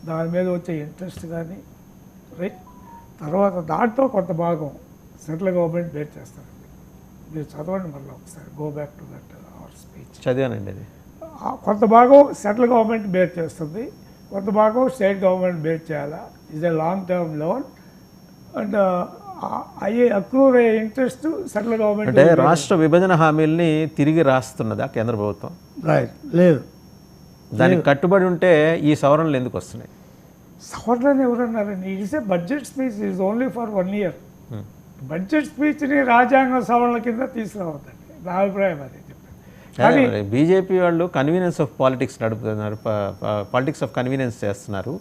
దాని మీద వచ్చే ఇంట్రెస్ట్ కానీ రైట్. తర్వాత దాంట్లో కొంత భాగం సెంట్రల్ గవర్నమెంట్ బేర్ చేస్తారండి. మీరు చదవండి మళ్ళీ ఒకసారి, go back to that our speech. చదివానండి అది. కొంత భాగం సెంట్రల్ గవర్నమెంట్ బేర్ చేస్తుంది, కొంత భాగం స్టేట్ గవర్నమెంట్ బేర్ చేయాలా. Is a long term loan and అయ్యే అక్రూర్ అయ్యే ఇంట్రెస్ట్ సెంట్రల్ గవర్నమెంట్. అంటే రాష్ట్ర విభజన హామీల్ని తిరిగి రాస్తున్నదా కేంద్ర ప్రభుత్వం? రైట్, లేదు. దానికి కట్టుబడి ఉంటే ఈ సవరణలు ఎందుకు వస్తున్నాయి? సవరణలు ఎవరన్నారండి? It's a budget speech, is only for 1 year. Budget స్పీచ్ని రాజ్యాంగ సవరణల కింద తీసుకురావద్దండి, నా అభిప్రాయం అది. కానీ బీజేపీ వాళ్ళు కన్వీనియన్స్ ఆఫ్ పాలిటిక్స్ నడుపుతున్నారు, పాలిటిక్స్ ఆఫ్ కన్వీనియన్స్ చేస్తున్నారు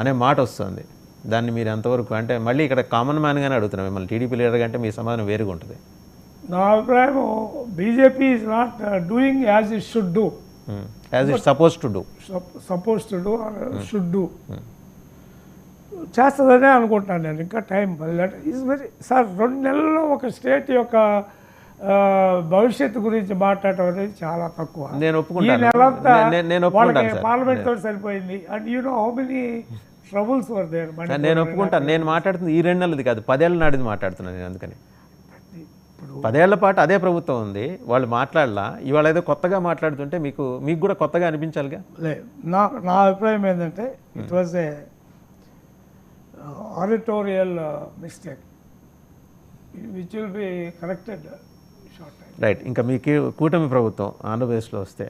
అనే మాట వస్తుంది. దాన్ని మీరు ఎంతవరకు, అంటే మళ్ళీ ఇక్కడ కామన్ మ్యాన్గానే అడుగుతున్నాం మిమ్మల్ని, టీడీపీ లీడర్ కంటే మీ సమాధానం వేరుగా ఉంటుంది. నా అభిప్రాయం BJP is not doing as it should do, as it suppose to do, should do చేస్తుందనే అనుకుంటున్నాను నేను. ఇంకా టైం ఈజ్ వెరీ సార్, 2 నెలల్లో ఒక స్టేట్ యొక్క భవిష్యత్తు గురించి మాట్లాడటం అనేది చాలా తక్కువ. నేను ఒప్పుకుంటాను, పార్లమెంట్ తోటి సరిపోయింది. And you know how many troubles were there. నేను ఒప్పుకుంటాను, నేను మాట్లాడుతుంది ఈ 2 నెలలది కాదు, 10 ఏళ్ళ నాటిది మాట్లాడుతున్నాను నేను. అందుకని 10 ఏళ్ల పాటు అదే ప్రభుత్వం ఉంది, వాళ్ళు మాట్లాడలా. ఇవాళ ఏదో కొత్తగా మాట్లాడుతుంటే మీకు కూడా కొత్తగా అనిపించాలిగా. లేదు, నా అభిప్రాయం ఏంటంటే it was a editorial mistake which will be corrected short time. Right. ఇంకా మీకు కూటమి ప్రభుత్వం ఆంధ్రప్రదేశ్లో వస్తే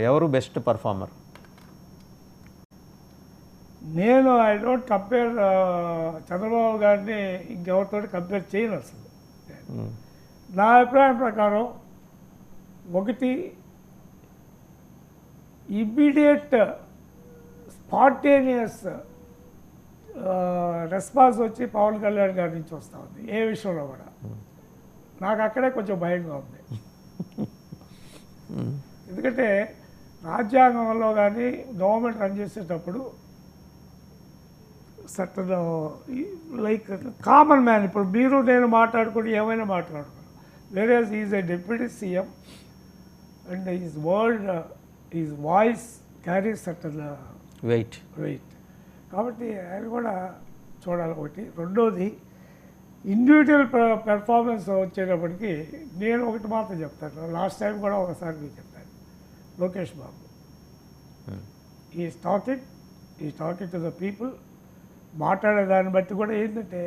ఎవరు బెస్ట్ పర్ఫార్మర్? నేను ఐ డోంట్ కంపేర్ చంద్రబాబు గారిని ఇంకెవరితో కంపేర్ చేయను అసలు. నా అభిప్రాయం ప్రకారం ఒకటి ఇమ్మీడియట్ స్పాంటేనియస్ రెస్పాన్స్ వచ్చి పవన్ కళ్యాణ్ గారి నుంచి వస్తూ ఉంది ఏ విషయంలో కూడా. నాకు అక్కడే కొంచెం భయంగా ఉంది. ఎందుకంటే రాజ్యాంగంలో కానీ గవర్నమెంట్ రన్ చేసేటప్పుడు సర్టన్ లైక్ కామన్ మ్యాన్, ఇప్పుడు మీరు నేను మాట్లాడుకుని ఏమైనా మాట్లాడుకున్నాం, వేరే is a deputy CM and is voice carries certain weight. కాబట్టి ఆయన కూడా చూడాలి ఒకటి. రెండోది ఇండివిజువల్ పెర్ఫార్మెన్స్ వచ్చేటప్పటికి నేను ఒకటి మాత్రం చెప్తాను, లాస్ట్ టైం కూడా ఒకసారి మీకు చెప్పాను. Lokesh Babu is talking to the people. మాట్లాడే దాన్ని బట్టి కూడా ఏంటంటే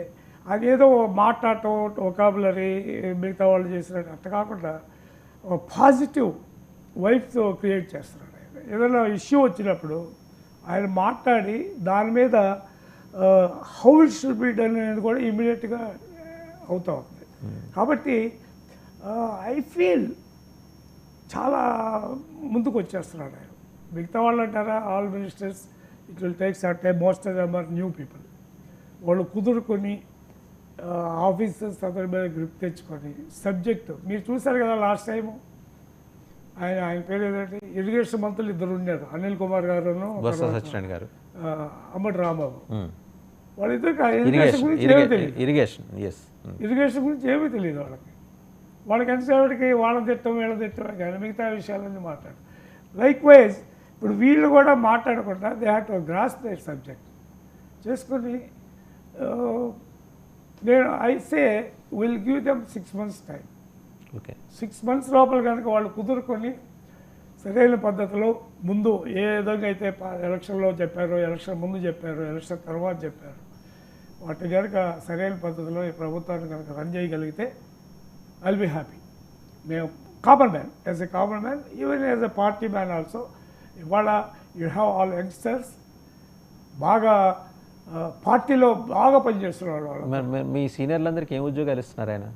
అదేదో మాట్లాడటం వొకాబులరీ మిగతా వాళ్ళు చేసినట్టు అట్ట కాకుండా ఒక పాజిటివ్ వైబ్తో క్రియేట్ చేస్తున్నాడు ఆయన. ఏదైనా ఇష్యూ వచ్చినప్పుడు ఆయన మాట్లాడి దాని మీద how it should be done అనేది కూడా ఇమీడియట్గా అవుతూ ఉంది. కాబట్టి ఐ ఫీల్ చాలా ముందుకు వచ్చేస్తున్నాడు ఆయన. మిగతా వాళ్ళు అంటారా, all ministers it will take some time, most of them are new people. వాళ్ళు కుదురుకొని ఆఫీసర్స్ అతని మీద గ్రిప్ తెచ్చుకొని సబ్జెక్టు మీరు చూశారు కదా లాస్ట్ టైము. ఆయన పేరు ఏదంటే ఇరిగేషన్ మంత్రులు 2 ఉన్నారు, అనిల్ కుమార్ గారు, అంబటి రాంబాబు. వాళ్ళిద్దరికి ఇరిగేషన్ గురించి ఏమీ తెలియదు. ఇరిగేషన్ గురించి ఏమీ తెలియదు వాళ్ళకి ఎంతసేపటికి వాళ్ళని తిట్టం వీళ్ళని తిట్టమే కానీ మిగతా విషయాలన్నీ మాట్లాడు. లైక్ వైజ్ ఇప్పుడు వీళ్ళు కూడా మాట్లాడకుండా they have to grasp that subject చేసుకొని నేను I say will give them 6 months time. 6 months లోపల కనుక వాళ్ళు కుదురుకొని సరైన పద్ధతిలో ముందు ఏ విధంగా అయితే ఎలక్షన్లో చెప్పారో, ఎలక్షన్ ముందు చెప్పారో, ఎలక్షన్ తర్వాత చెప్పారు, వాటి కనుక సరైన పద్ధతిలో ఈ ప్రభుత్వాన్ని కనుక రన్ చేయగలిగితే ఐల్ బి హ్యాపీ. మేము common man, as a common man, even as a party man also. ఇవాళ యూ హ్యావ్ ఆల్ యంగ్స్టర్స్ బాగా పార్టీలో బాగా పనిచేస్తున్నారు వాళ్ళు. మీ సీనియర్లందరికీ ఏం ఉద్యోగాలు ఇస్తున్నారు ఆయన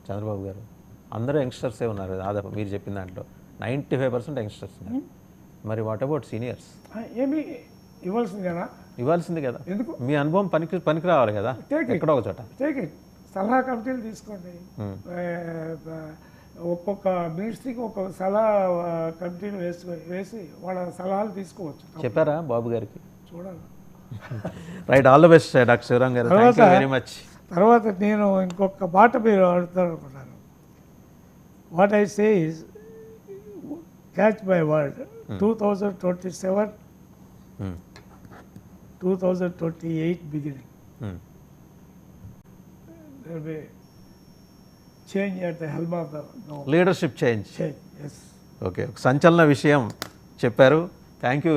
చంద్రబాబు గారు? అందరూ యంగ్స్టర్సే ఉన్నారు దాదాపు మీరు చెప్పిన దాంట్లో 95% యంగ్స్టర్స్ ఉన్నారు. మరి వాట్ అబౌట్ సీనియర్స్? ఏమి ఇవ్వాల్సింది కదా. ఎందుకు? మీ అనుభవం పనికి రావాలి కదా ఎక్కడో ఒక చోట. Take it. సలహా కమిటీలు తీసుకోండి. ఒక్కొక్క మినిస్ట్రీకి ఒక్కొక్క సలహా కమిటీలు వేసి వాళ్ళ సలహాలు తీసుకోవచ్చు. చెప్పారా బాబు గారికి? చూడాలి. Right. All the best doctor Sivaram గారు. Thank you very much. తర్వాత నేను ఇంకొక మాట మీరు అడుగుతాను అనుకున్నాను. What I say is catch my word, 2027 2028 beginning. There will be change at the helm of the government. Leadership change. Change, yes. Okay, ఒక సంచలన విషయం చెప్పారు. Thank you.